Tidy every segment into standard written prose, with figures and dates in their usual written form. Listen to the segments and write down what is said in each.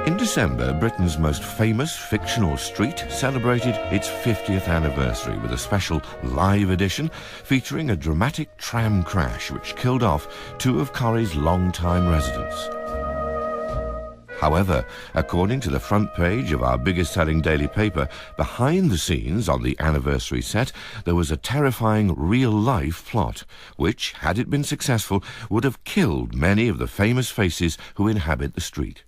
In December, Britain's most famous fictional street celebrated its 50th anniversary with a special live edition featuring a dramatic tram crash which killed off two of Corrie's long-time residents. However, according to the front page of our biggest-selling daily paper, behind the scenes on the anniversary set, there was a terrifying real-life plot, which, had it been successful, would have killed many of the famous faces who inhabit the street.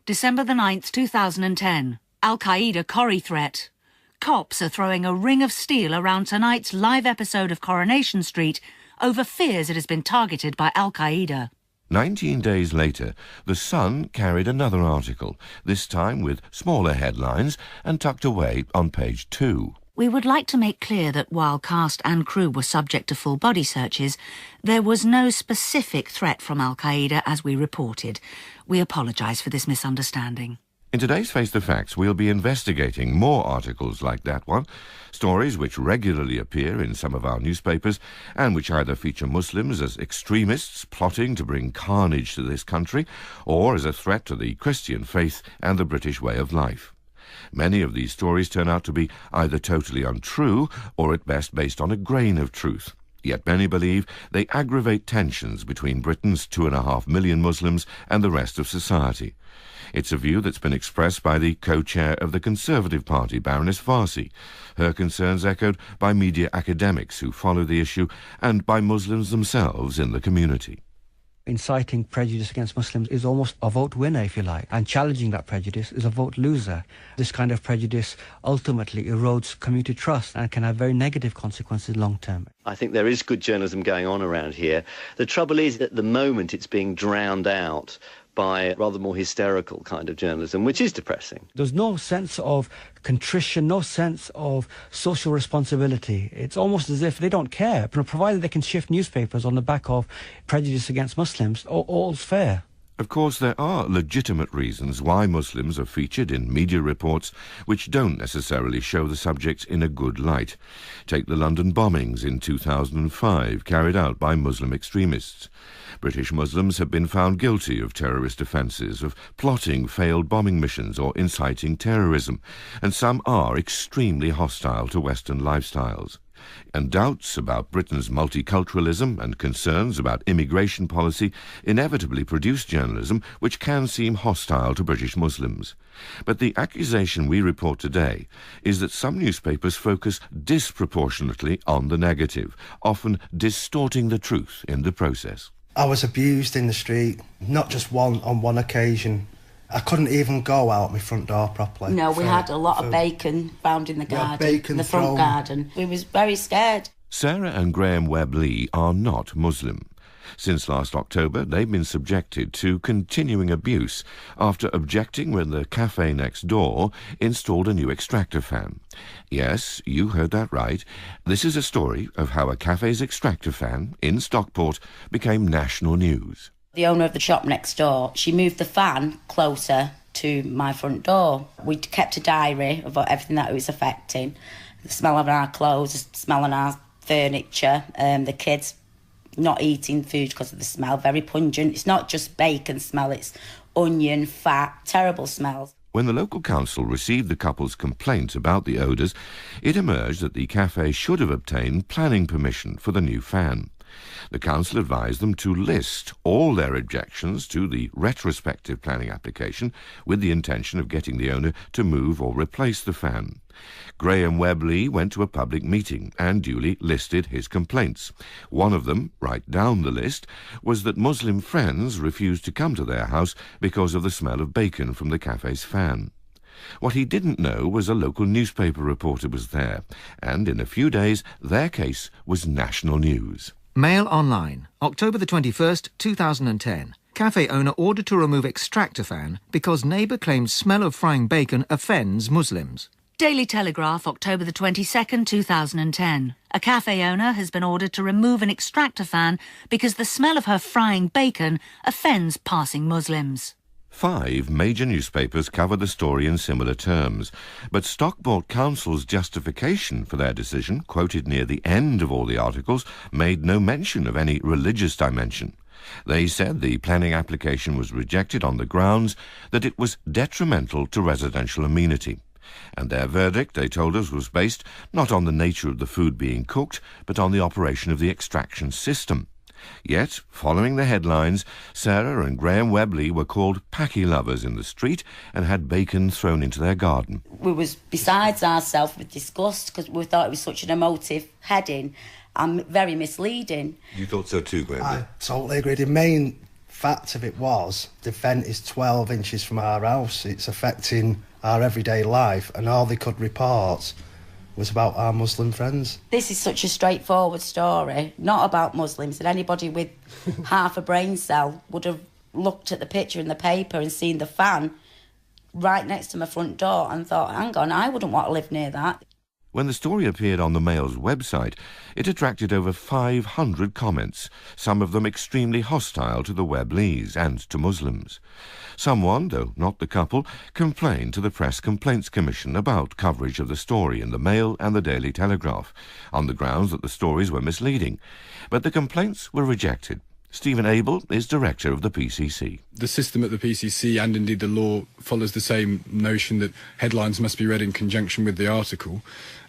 December the 9th, 2010. Al-Qaeda Corrie threat. Cops are throwing a ring of steel around tonight's live episode of Coronation Street over fears it has been targeted by Al-Qaeda. 19 days later, The Sun carried another article, this time with smaller headlines and tucked away on page 2. We would like to make clear that while cast and crew were subject to full body searches, there was no specific threat from Al-Qaeda as we reported. We apologise for this misunderstanding. In today's Face the Facts, we'll be investigating more articles like that one, stories which regularly appear in some of our newspapers and which either feature Muslims as extremists plotting to bring carnage to this country or as a threat to the Christian faith and the British way of life. Many of these stories turn out to be either totally untrue or at best based on a grain of truth. Yet many believe they aggravate tensions between Britain's 2.5 million Muslims and the rest of society. It's a view that's been expressed by the co-chair of the Conservative Party, Baroness Farsi, her concerns echoed by media academics who follow the issue and by Muslims themselves in the community. Inciting prejudice against Muslims is almost a vote winner, if you like, and challenging that prejudice is a vote loser. This kind of prejudice ultimately erodes community trust and can have very negative consequences long term. I think there is good journalism going on around here. The trouble is that at the moment it's being drowned out by rather more hysterical kind of journalism, which is depressing. There's no sense of contrition, no sense of social responsibility. It's almost as if they don't care, but provided they can shift newspapers on the back of prejudice against Muslims, all's fair. Of course, there are legitimate reasons why Muslims are featured in media reports which don't necessarily show the subjects in a good light. Take the London bombings in 2005, carried out by Muslim extremists. British Muslims have been found guilty of terrorist offences, of plotting failed bombing missions or inciting terrorism, and some are extremely hostile to Western lifestyles. And doubts about Britain's multiculturalism and concerns about immigration policy inevitably produce journalism which can seem hostile to British Muslims. But the accusation we report today is that some newspapers focus disproportionately on the negative, often distorting the truth in the process. I was abused in the street, not just on one occasion. I couldn't even go out my front door properly. No, we had a lot of bacon found in the garden, in the front garden. We was very scared. Sarah and Graham Webb-Lee are not Muslim. Since last October, they've been subjected to continuing abuse after objecting when the cafe next door installed a new extractor fan. Yes, you heard that right. This is a story of how a cafe's extractor fan in Stockport became national news. The owner of the shop next door, she moved the fan closer to my front door. We kept a diary of everything that it was affecting. The smell of our clothes, the smell of our furniture, the kids not eating food because of the smell, very pungent. It's not just bacon smell, it's onion, fat, terrible smells. When the local council received the couple's complaint about the odours, it emerged that the cafe should have obtained planning permission for the new fan. The council advised them to list all their objections to the retrospective planning application with the intention of getting the owner to move or replace the fan. Graham Webb-Lee went to a public meeting and duly listed his complaints. One of them, right down the list, was that Muslim friends refused to come to their house because of the smell of bacon from the cafe's fan. What he didn't know was a local newspaper reporter was there, and in a few days their case was national news. Mail Online, October the 21st, 2010. Cafe owner ordered to remove extractor fan because neighbour claims smell of frying bacon offends Muslims. Daily Telegraph, October the 22nd, 2010. A cafe owner has been ordered to remove an extractor fan because the smell of her frying bacon offends passing Muslims. 5 major newspapers cover the story in similar terms, but Stockport Council's justification for their decision, quoted near the end of all the articles, made no mention of any religious dimension. They said the planning application was rejected on the grounds that it was detrimental to residential amenity. And their verdict, they told us, was based not on the nature of the food being cooked, but on the operation of the extraction system. Yet, following the headlines, Sarah and Graham Webley were called packy lovers in the street and had bacon thrown into their garden. We was besides ourselves with disgust because we thought it was such an emotive heading and very misleading. You thought so too, Graham? I totally agree. The main fact of it was the vent is 12 inches from our house. It's affecting our everyday life, and all they could report was about our Muslim friends. This is such a straightforward story, not about Muslims, and anybody with half a brain cell would have looked at the picture in the paper and seen the fan right next to my front door and thought, hang on, I wouldn't want to live near that. When the story appeared on the Mail's website, it attracted over 500 comments, some of them extremely hostile to the Webleys and to Muslims. Someone, though not the couple, complained to the Press Complaints Commission about coverage of the story in the Mail and the Daily Telegraph, on the grounds that the stories were misleading. But the complaints were rejected. Stephen Abel is director of the PCC. The system at the PCC and indeed the law follows the same notion that headlines must be read in conjunction with the article.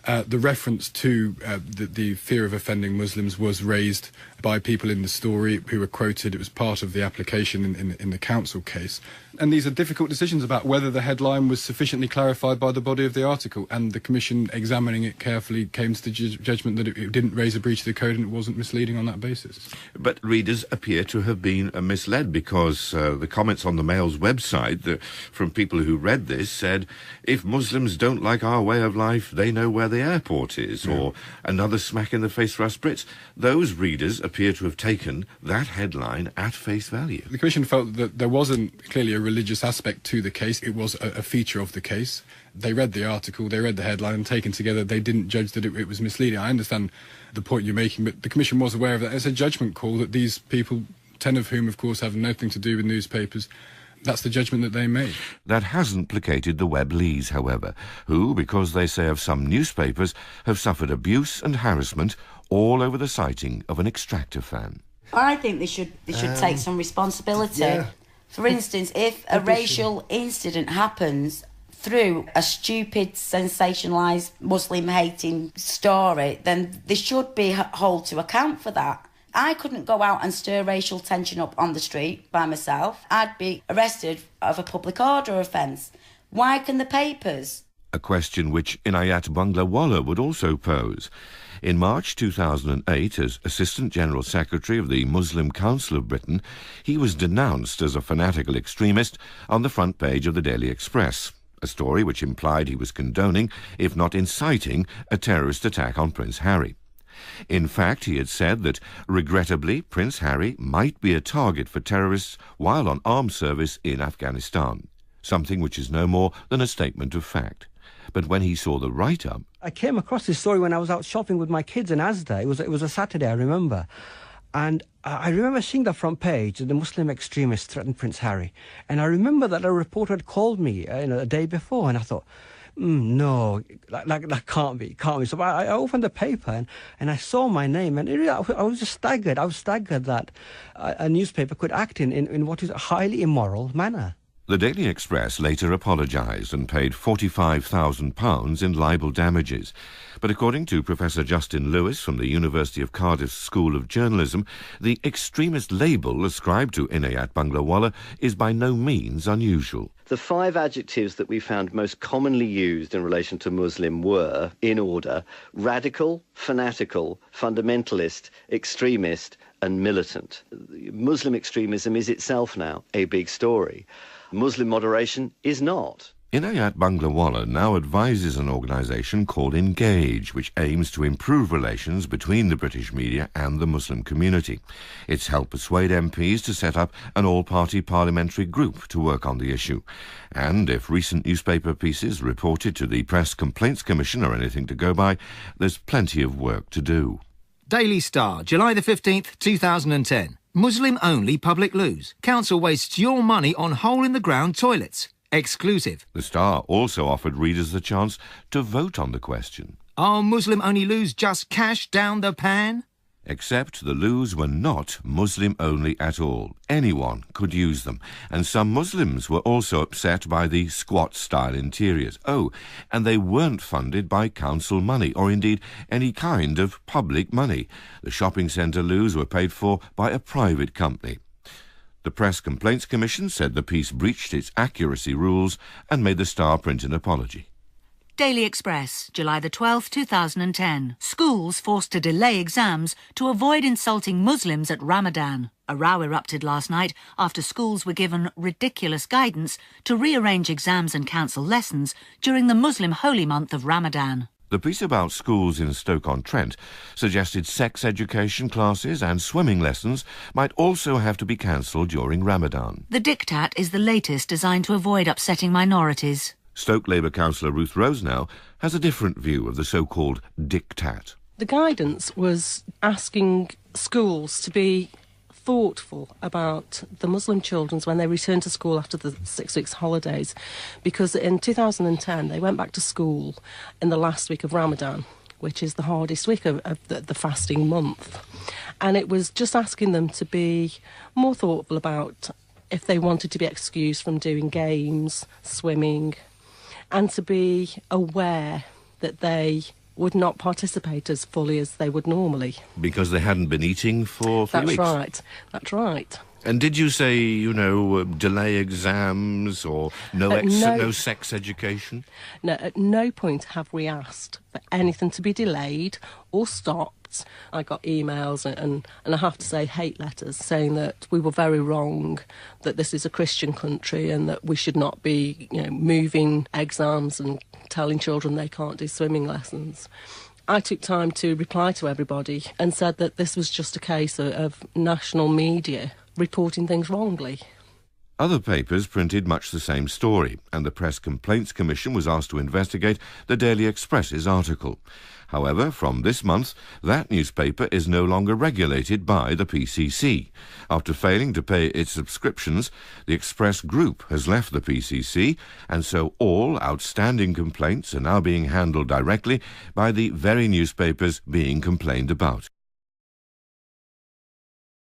The reference to the fear of offending Muslims was raised by people in the story who were quoted. It was part of the application in the council case. And these are difficult decisions about whether the headline was sufficiently clarified by the body of the article. And the Commission, examining it carefully, came to the judgment that it didn't raise a breach of the code and it wasn't misleading on that basis. But readers appear to have been misled because the comments on the Mail's website from people who read this said, if Muslims don't like our way of life, they know where the airport is, or another smack in the face for us Brits. Those readers appear to have taken that headline at face value. The Commission felt that there wasn't clearly a religious aspect to the case. It was a feature of the case. They read the article, they read the headline, and taken together, they didn't judge that it was misleading. I understand the point you're making, but the Commission was aware of that. It's a judgment call that these people, 10 of whom, of course, have nothing to do with newspapers, that's the judgment that they made. That hasn't placated the Webleys, however, who, because they say of some newspapers, have suffered abuse and harassment all over the sighting of an extractor fan. I think they should take some responsibility. Yeah. For instance, if a racial incident happens through a stupid, sensationalised, Muslim-hating story, then they should be held to account for that. I couldn't go out and stir racial tension up on the street by myself. I'd be arrested of a public order offence. Why can the papers? A question which Inayat Banglawala would also pose. In March 2008, as Assistant General Secretary of the Muslim Council of Britain, he was denounced as a fanatical extremist on the front page of the Daily Express, a story which implied he was condoning, if not inciting, a terrorist attack on Prince Harry. In fact, he had said that, regrettably, Prince Harry might be a target for terrorists while on armed service in Afghanistan, something which is no more than a statement of fact. But when he saw the write-up... I came across this story when I was out shopping with my kids in Asda. It was a Saturday, I remember. And I remember seeing the front page, the Muslim extremists threatened Prince Harry. And I remember that a reporter had called me a day before, and I thought, no, that can't be. So I opened the paper and I saw my name, and I was just staggered. I was staggered that a newspaper could act in what is a highly immoral manner. The Daily Express later apologised and paid £45,000 in libel damages. But according to Professor Justin Lewis from the University of Cardiff School of Journalism, the extremist label ascribed to Inayat Banglawala is by no means unusual. The 5 adjectives that we found most commonly used in relation to Muslim were, in order, radical, fanatical, fundamentalist, extremist, and militant. Muslim extremism is itself now a big story. Muslim moderation is not. Inayat Banglawala now advises an organisation called Engage, which aims to improve relations between the British media and the Muslim community. It's helped persuade MPs to set up an all-party parliamentary group to work on the issue. And if recent newspaper pieces reported to the Press Complaints Commission are anything to go by, there's plenty of work to do. Daily Star, July the 15th, 2010. Muslim-only public loos. Council wastes your money on hole-in-the-ground toilets. Exclusive. The Star also offered readers the chance to vote on the question. Are Muslim-only loos just cash down the pan? Except the loos were not Muslim-only at all. Anyone could use them, and some Muslims were also upset by the squat-style interiors. Oh, and they weren't funded by council money, or indeed any kind of public money. The shopping centre loos were paid for by a private company. The Press Complaints Commission said the piece breached its accuracy rules and made the Star print an apology. Daily Express, July the 12th, 2010. Schools forced to delay exams to avoid insulting Muslims at Ramadan. A row erupted last night after schools were given ridiculous guidance to rearrange exams and cancel lessons during the Muslim holy month of Ramadan. The piece about schools in Stoke-on-Trent suggested sex education classes and swimming lessons might also have to be cancelled during Ramadan. The diktat is the latest designed to avoid upsetting minorities. Stoke Labour councillor Ruth Rosenau has a different view of the so-called diktat. The guidance was asking schools to be thoughtful about the Muslim children when they return to school after the 6 weeks holidays, because in 2010 they went back to school in the last week of Ramadan, which is the hardest week of the fasting month. And it was just asking them to be more thoughtful about if they wanted to be excused from doing games, swimming, and to be aware that they would not participate as fully as they would normally. Because they hadn't been eating for 3 weeks? That's right. And did you say, delay exams or no sex education? No, at no point have we asked for anything to be delayed or stopped. I got emails and I have to say hate letters saying that we were very wrong, that this is a Christian country and that we should not be, moving exams and telling children they can't do swimming lessons. I took time to reply to everybody and said that this was just a case of national media reporting things wrongly. Other papers printed much the same story, and the Press Complaints Commission was asked to investigate the Daily Express's article. However, from this month, that newspaper is no longer regulated by the PCC. After failing to pay its subscriptions, the Express Group has left the PCC, and so all outstanding complaints are now being handled directly by the very newspapers being complained about.